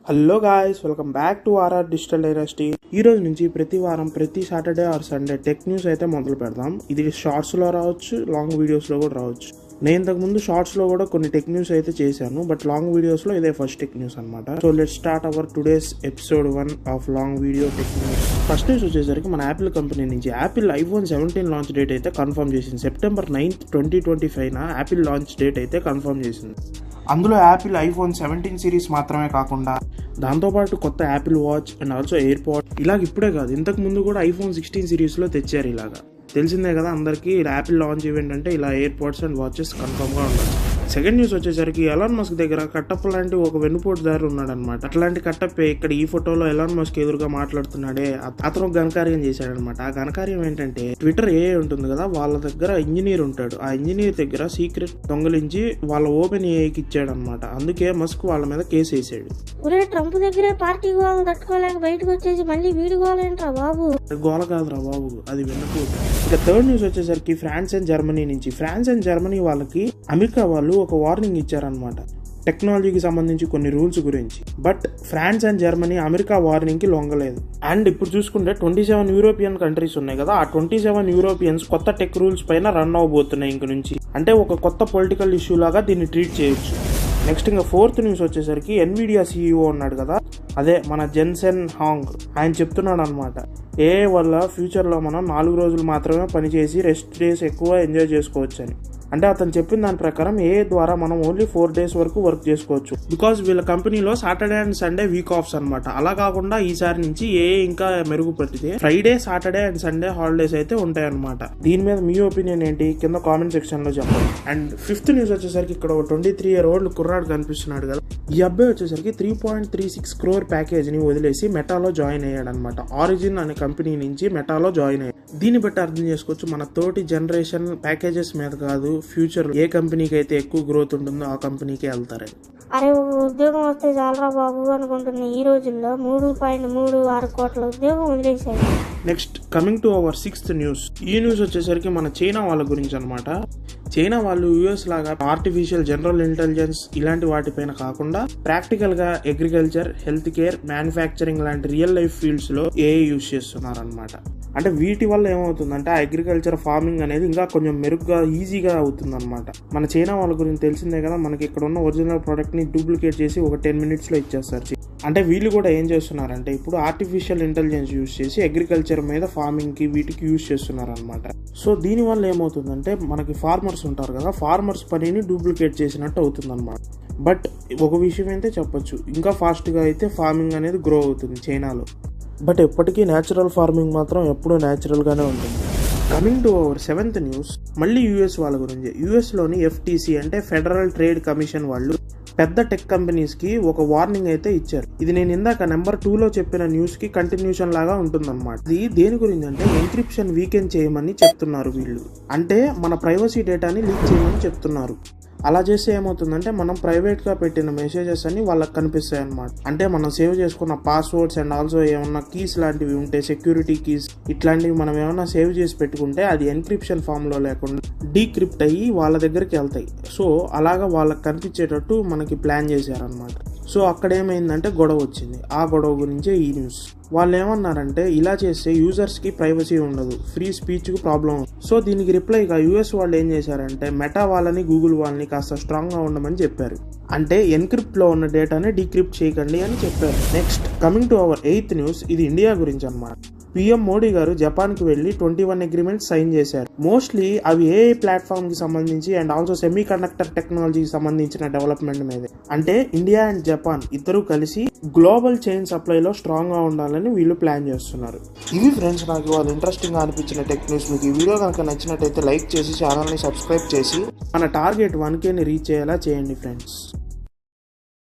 Hello guys, welcome back to RR Digital Dynasty. ఈ రోజు నుంచి ప్రతి వారం ప్రతి Saturday or Sunday tech news అయితే మొదలు పెడదాం. ఇది షార్ట్స్లో రావచ్చు, లాంగ్ వీడియోస్లో కూడా రావచ్చు. నేను ఇంతకుముందు షార్ట్స్లో కూడా కొన్ని టెక్ న్యూస్ అయితే చేశాను, బట్ లాంగ్ వీడియోస్లో ఇదే ఫస్ట్ టెక్ న్యూస్ అనమాట. So let start our today's episode 1 of long video tech news. First news వచ్చేసరికి మన యాపిల్ కంపెనీ నుంచి యాపిల్ ఐఫోన్ 17 లాంచ్ డేట్ అయితే కన్ఫర్మ్ చేసింది. సెప్టెంబర్ 9, 2025 యాపిల్ లాంచ్ డేట్ అయితే కన్ఫర్మ్ చేసింది. అందులో యాపిల్ ఐఫోన్ 17 సిరీస్ మాత్రమే కాకుండా దాంతోపాటు కొత్త Apple watch and also air pod ఇలాగ ఇప్పుడే కాదు, ఇంతకు ముందు కూడా ఐఫోన్ 16 సిరీస్లో తెచ్చారు. ఇలాగా తెలిసిందే కదా అందరికీ, యాపిల్ లాంచ్ ఈవెంట్ అంటే ఇలా ఎయిర్ పాడ్స్ అండ్ వాచెస్ కన్ఫర్మ్గా ఉండాలి. సెకండ్ న్యూస్ వచ్చేసరికి ఎలాన్ మస్క్ దగ్గర కట్టప్ లాంటి ఒక వెన్నుపోటుదారు ఉన్నాడనమాట. అట్లాంటి కట్టప్ ఇక్కడ ఈ ఫోటోలో ఎలాన్ మస్క్ ఎదురుగా మాట్లాడుతున్నాడే అతను ఘనకార్యం చేశాడనమాట. ఆ ఘనకార్యం ఏంటంటే, ట్విట్టర్ ఏ ఉంటుంది కదా, వాళ్ళ దగ్గర ఇంజనీర్ ఉంటాడు. ఆ ఇంజనీర్ దగ్గర సీక్రెట్ దొంగలించి వాళ్ళ ఓపెన్ ఏఐకి ఇచ్చాడు అనమాట. అందుకే మస్క్ వాళ్ళ మీద కేసు వేసాడు. ట్రంప్ దగ్గరే పార్టీ గోల తట్టుకోలేక బయటకు వచ్చేసి మళ్ళీ వీడి గోలేంట్రా బాబు. గోల కాదురా బాబు, అది వెన్నుపోటు. ఇక థర్డ్ న్యూస్ వచ్చేసరికి ఫ్రాన్స్ అండ్ జర్మనీ నుంచి. ఫ్రాన్స్ అండ్ జర్మనీ వాళ్ళకి అమెరికా వాళ్ళు ఒక వార్నింగ్ ఇచ్చారనమాట టెక్నాలజీకి సంబంధించి కొన్ని రూల్స్ గురించి. But France and Germany America warning కి లొంగలేదు. అండ్ ఇప్పుడు చూసుకుంటే 27 యూరోపియన్ కంట్రీస్ ఉన్నాయి కదా, ఆ 27 యూరోపియన్స్ కొత్త టెక్ రూల్స్ పైన రన్ అవబోతున్నాయి ఇంక నుంచి. అంటే ఒక కొత్త పొలిటికల్ ఇష్యూ లాగా దీన్ని ట్రీట్ చేయొచ్చు. నెక్స్ట్ ఇంకా ఫోర్త్ న్యూస్ వచ్చేసరికి ఎన్విడియా సీఈఓ ఉన్నాడు కదా, అదే మన జెన్సెన్ హాంగ్, ఆయన చెప్తున్నాడు అనమాట, ఏఐ వల్ల ఫ్యూచర్లో మనం 4 రోజులు మాత్రమే పనిచేసి రెస్ట్ డేస్ ఎక్కువ ఎంజాయ్ చేసుకోవచ్చు అని. అంటే అతను చెప్పిన దాని ప్రకారం ఏఐ ద్వారా మనం ఓన్లీ 4 days వరకు వర్క్ చేసుకోవచ్చు. బికాజ్ వీళ్ళ కంపెనీలో Saturday and Sunday week offs అనమాట. అలా కాకుండా ఈసారి నుంచి ఏఐ ఇంకా మెరుగుపడితే Friday, Saturday and Sunday holidays అయితే ఉంటాయి అనమాట. దీని మీద మీ ఒపీనియన్ ఏంటి కింద కామెంట్ సెక్షన్ లో చెప్పండి. అండ్ ఫిఫ్త్ న్యూస్ వచ్చేసరికి ఇక్కడ 23-year-old కుర్రాడు కనిపిస్తున్నాడు కదా, ఈ అబ్బాయి వచ్చేసరికి 3.36 crore ప్యాకేజ్ ని వదిలేసి మెటాలో జాయిన్ అయ్యాడు అనమాట. ఆరిజిన్ అనే కంపెనీ నుంచి మెటాలో జాయిన్ అయ్యాడు. దీన్ని బట్టి అర్థం చేసుకోవచ్చు, మన తోటి జనరేషన్ ప్యాకేజెస్ మీద కాదు, ఫ్యూచర్ ఏ కంపెనీకి అయితే ఎక్కువ గ్రోత్ ఉంటుందో ఆ కంపెనీకే వెళ్తారని. అరే ఉద్యోగం వస్తే చాలరా బాబు అనుకుంటున్న ఈ రోజుల్లో 3.36 కోట్ల ఉద్యోగం వదిలేశారు. Next coming to our sixth news. ఈ న్యూస్ వచ్చేసరికి మన చైనా వాళ్ళ గురించి అనమాట. చైనా వాళ్ళు యుఎస్ లాగా ఆర్టిఫిషియల్ జనరల్ ఇంటెలిజెన్స్ ఇలాంటి వాటిపైన కాకుండా ప్రాక్టికల్ గా అగ్రికల్చర్, హెల్త్ కేర్, మ్యానుఫ్యాక్చరింగ్ లాంటి రియల్ లైఫ్ ఫీల్డ్స్ లో ఏఐ యూజ్ చేస్తున్నారు అనమాట. అంటే వీటి వల్ల ఏమవుతుందంటే అగ్రికల్చర్, ఫార్మింగ్ అనేది ఇంకా కొంచెం మెరుగ్గా, ఈజీగా అవుతుంది అనమాట. మన చైనా వాళ్ళ గురించి తెలిసిందే కదా, మనకి ఇక్కడ ఉన్న ఒరిజినల్ ప్రోడక్ట్ ని డూప్లికేట్ చేసి ఒక 10 minutes లో ఇచ్చేస్తారు. అంటే వీళ్ళు కూడా ఏం చేస్తున్నారంటే ఇప్పుడు ఆర్టిఫిషియల్ ఇంటెలిజెన్స్ యూజ్ చేసి అగ్రికల్చర్ మీద, ఫార్మింగ్ కి వీటికి యూజ్ చేస్తున్నారు అనమాట. సో దీని వల్ల ఏమవుతుందంటే మనకి ఫార్మర్స్ ఉంటారు కదా, ఫార్మర్స్ పనిని డూప్లికేట్ చేసినట్టు అవుతుంది అనమాట. బట్ ఒక విషయం అయితే చెప్పొచ్చు, ఇంకా ఫాస్ట్ గా అయితే ఫార్మింగ్ అనేది గ్రో అవుతుంది చైనాలో. బట్ ఎప్పటికీ న్యాచురల్ ఫార్మింగ్ మాత్రం ఎప్పుడూ న్యాచురల్ గానే ఉంటుంది. Coming to our seventh news, మళ్ళీ యూఎస్ వాళ్ళ గురించి. యూఎస్ లోని FTC అంటే ఫెడరల్ ట్రేడ్ కమిషన్ వాళ్ళు పెద్ద టెక్ కంపెనీస్ కి ఒక వార్నింగ్ అయితే ఇచ్చారు. ఇది నేను ఇందాక నెంబర్ 2లో చెప్పిన న్యూస్ కి కంటిన్యూషన్ లాగా ఉంటుందన్నమాట. ఇది దేని గురించి అంటే ఎన్క్రిప్షన్ వీకెండ్ చేయమని చెప్తున్నారు వీళ్ళు. అంటే మన ప్రైవసీ డేటాని లీక్ చేయమని చెప్తున్నారు. అలా చేస్తే ఏమవుతుందంటే మనం ప్రైవేట్ గా పెట్టిన మెసేజెస్ అన్ని వాళ్ళకి కనిపిస్తాయి అనమాట. అంటే మనం సేవ్ చేసుకున్న పాస్వర్డ్స్ అండ్ ఆల్సో ఏమన్నా కీస్ లాంటివి ఉంటే, సెక్యూరిటీ కీస్ ఇట్లాంటివి మనం ఏమన్నా సేవ్ చేసి పెట్టుకుంటే అది ఎన్క్రిప్షన్ ఫామ్ లో లేకుండా డీక్రిప్ట్ అయ్యి వాళ్ళ దగ్గరికి వెళ్తాయి. సో అలాగా వాళ్ళకి కనిపించేటట్టు మనకి ప్లాన్ చేశారనమాట. సో అక్కడ ఏమైందంటే గొడవ వచ్చింది. ఆ గొడవ గురించే ఈ న్యూస్. వాళ్ళు ఏమన్నారంటే ఇలా చేస్తే యూజర్స్ కి ప్రైవసీ ఉండదు, ఫ్రీ స్పీచ్ కు ప్రాబ్లం. సో దీనికి రిప్లైగా యూఎస్ వాళ్ళు ఏం చేశారంటే మెటా వాళ్ళని, గూగుల్ వాళ్ళని కాస్త స్ట్రాంగ్ గా ఉండమని చెప్పారు. అంటే ఎన్క్రిప్ట్ లో ఉన్న డేటాని డీక్రిప్ట్ చేయకండి అని చెప్పారు. Next coming to our 8th news, ఇది ఇండియా గురించి అనమాట. PM మోడీ గారు జపాన్ కి వెళ్లి 21 అగ్రిమెంట్స్ సైన్ చేశారు. మోస్ట్లీ అవి ఏఐ ప్లాట్ఫామ్ కి సంబంధించి అండ్ ఆల్సో సెమీ కండక్టర్ టెక్నాలజీకి సంబంధించిన డెవలప్మెంట్ మీద. అంటే ఇండియా అండ్ జపాన్ ఇద్దరు కలిసి గ్లోబల్ చైన్ సప్లై లో స్ట్రాంగ్ గా ఉండాలని వీళ్ళు ప్లాన్ చేస్తున్నారు. ఇవి ఫ్రెండ్స్, నాకు వాళ్ళు ఇంట్రెస్టింగ్ గా అనిపించిన టెక్ న్యూస్. మీకు ఈ వీడియో కనుక నచ్చినట్టయితే లైక్ చేసి ఛానల్ ని సబ్స్క్రైబ్ చేసి మన టార్గెట్ 1K ని రీచ్ అయ్యేలా చేయండి ఫ్రెండ్స్.